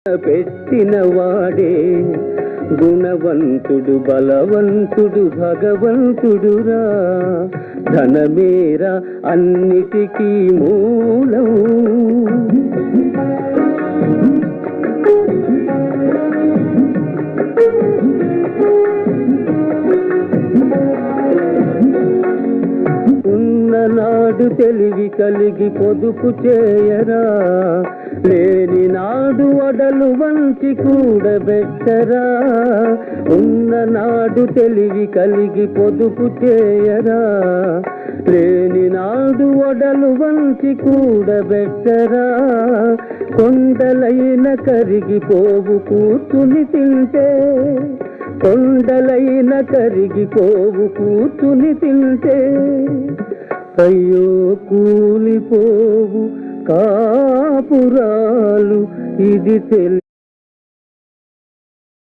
పెట్టిన వాడే గుణవంతుడు బలవంతుడు భగవంతుడురా. ధనమేరా అన్నిటికీ మూలం. ఉన్ననాడు తెలివి కలిగి పొదుపు చేయరా, లేని నాడు వడలు వంచి కూడబెట్టరా. ఉన్ననాడు తెలివి కలిగి పొదుపు చేయరా, లేని నాడు వడలు వంచి కూడబెట్టరా. కొండలైన కరిగిపోవు కూర్చుని తింటే, కొండలైన కరిగిపోవు కూర్చుని తింటే. అయ్యో కూలిపోవు కాపురాలు ఇది